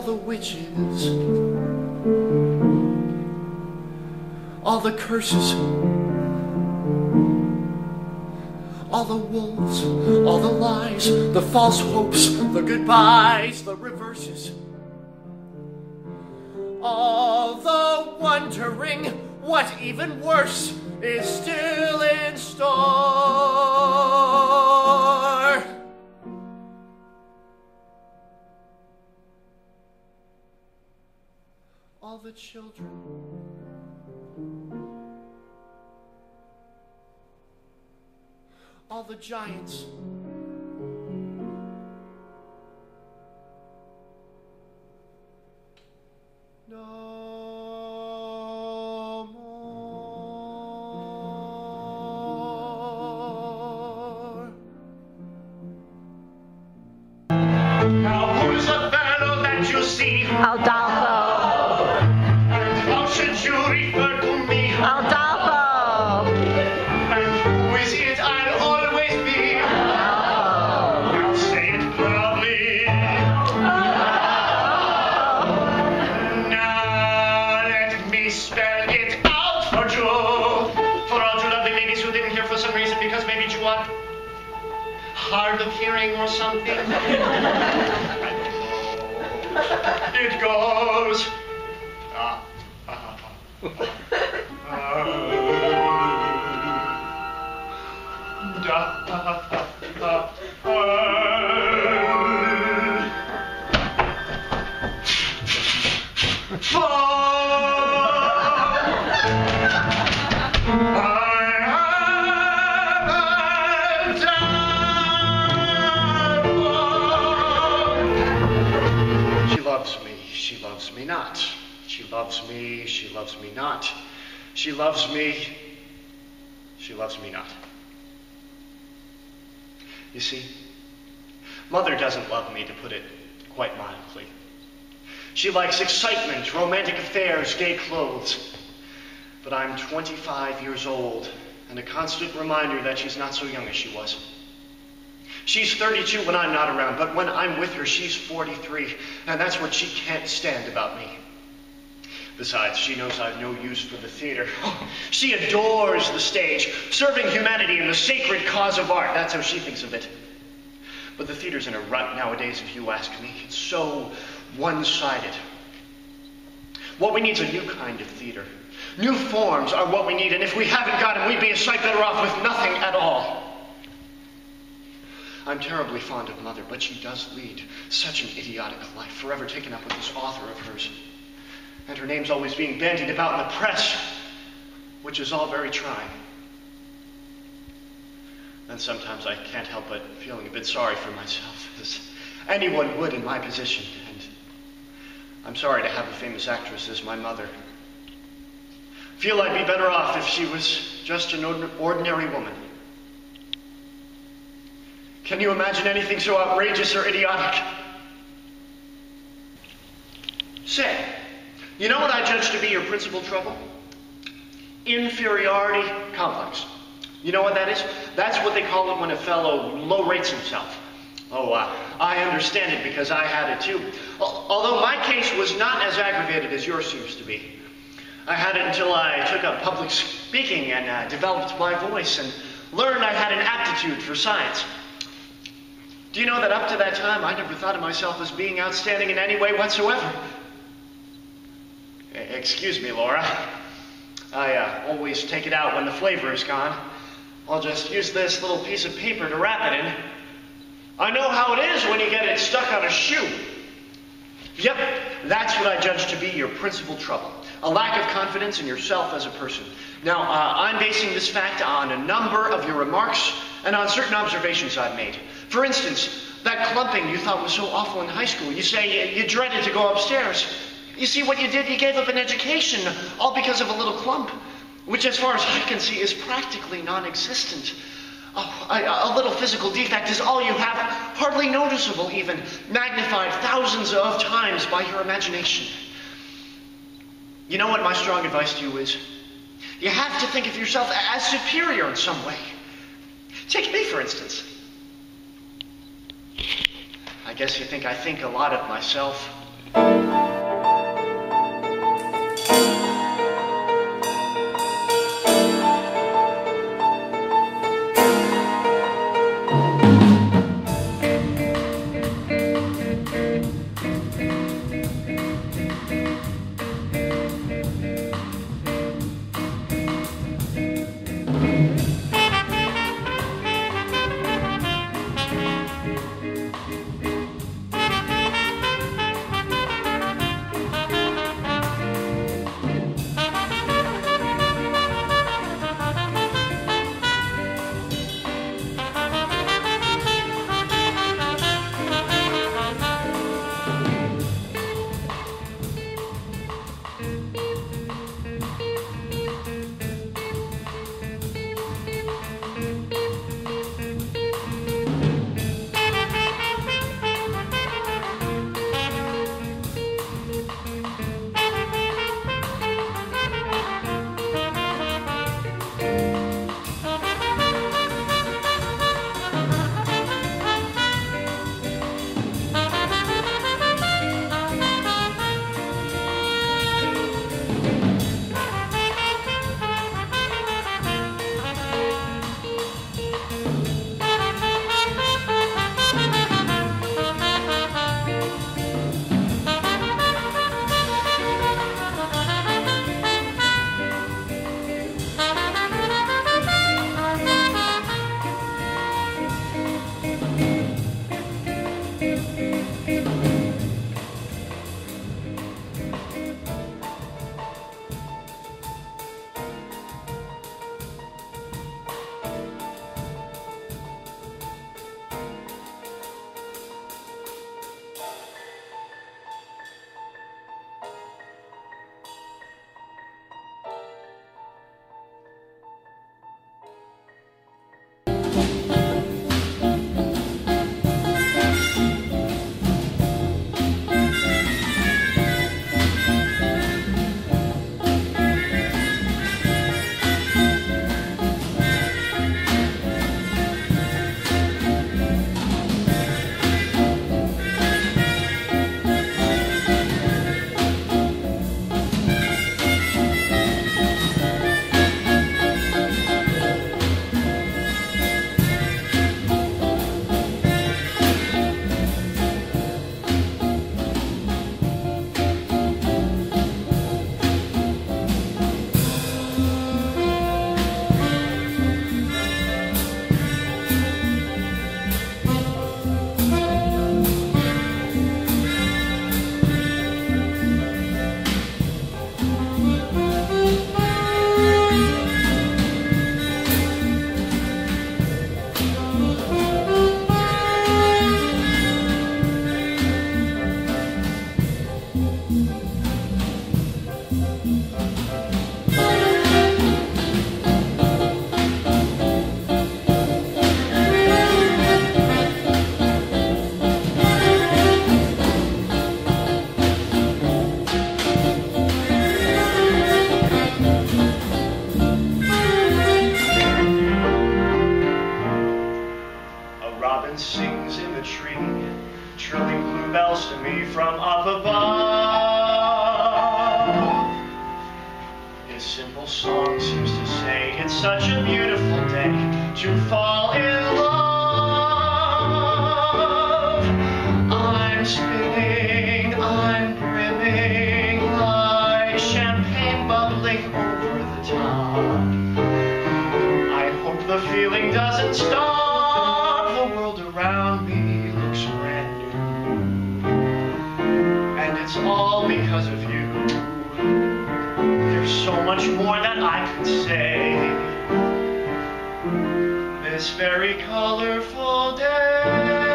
all the witches, all the curses, all the wolves, all the lies, the false hopes, the goodbyes, the reverses, all the wondering what even worse is still in store. All the children, all the giants, no more. Now who's the fellow that you see? Adolfo. And how should you refer to me? Adolfo. And who is it I'll always be? Now say it proudly. Now let me spell it out for you. For all you lovely ladies who didn't hear for some reason, because maybe you are hard of hearing or something. It goes. She loves me, she loves me not. She loves me, she loves me not. She loves me, she loves me not. You see, Mother doesn't love me, to put it quite mildly. She likes excitement, romantic affairs, gay clothes. But I'm 25 years old, and a constant reminder that she's not so young as she was. She's 32 when I'm not around, but when I'm with her, she's 43, and that's what she can't stand about me. Besides, she knows I've no use for the theater. She adores the stage, serving humanity in the sacred cause of art. That's how she thinks of it. But the theater's in a rut nowadays, if you ask me. It's so one-sided. What we need is a new kind of theater. New forms are what we need, and if we haven't got them, we'd be a sight better off with nothing at all. I'm terribly fond of Mother, but she does lead such an idiotic life, forever taken up with this author of hers. And her name's always being bandied about in the press, which is all very trying. And sometimes I can't help but feeling a bit sorry for myself, as anyone would in my position. And I'm sorry to have a famous actress as my mother. Feel I'd be better off if she was just an ordinary woman. Can you imagine anything so outrageous or idiotic? Say, you know what I judge to be your principal trouble? Inferiority complex. You know what that is? That's what they call it when a fellow low rates himself. Oh, I understand it because I had it too. Although my case was not as aggravated as yours seems to be. I had it until I took up public speaking and developed my voice and learned I had an aptitude for science. Do you know that up to that time, I never thought of myself as being outstanding in any way whatsoever? Excuse me, Laura. I always take it out when the flavor is gone. I'll just use this little piece of paper to wrap it in. I know how it is when you get it stuck on a shoe. Yep, that's what I judge to be your principal trouble. A lack of confidence in yourself as a person. Now, I'm basing this fact on a number of your remarks and on certain observations I've made. For instance, that clumping you thought was so awful in high school. You say you dreaded to go upstairs. You see what you did? You gave up an education, all because of a little clump, which as far as I can see is practically non-existent. Oh, a little physical defect is all you have, hardly noticeable even, magnified thousands of times by your imagination. You know what my strong advice to you is? You have to think of yourself as superior in some way. Take me, for instance. I guess you think I think a lot of myself. from up above. His simple song seems to say it's such a beautiful day to fall in love. I'm spinning, I'm brimming like champagne bubbling over the top. I hope the feeling doesn't stop. The world around me looks brand new, and it's all because of you. There's so much more that I could say this very colorful day.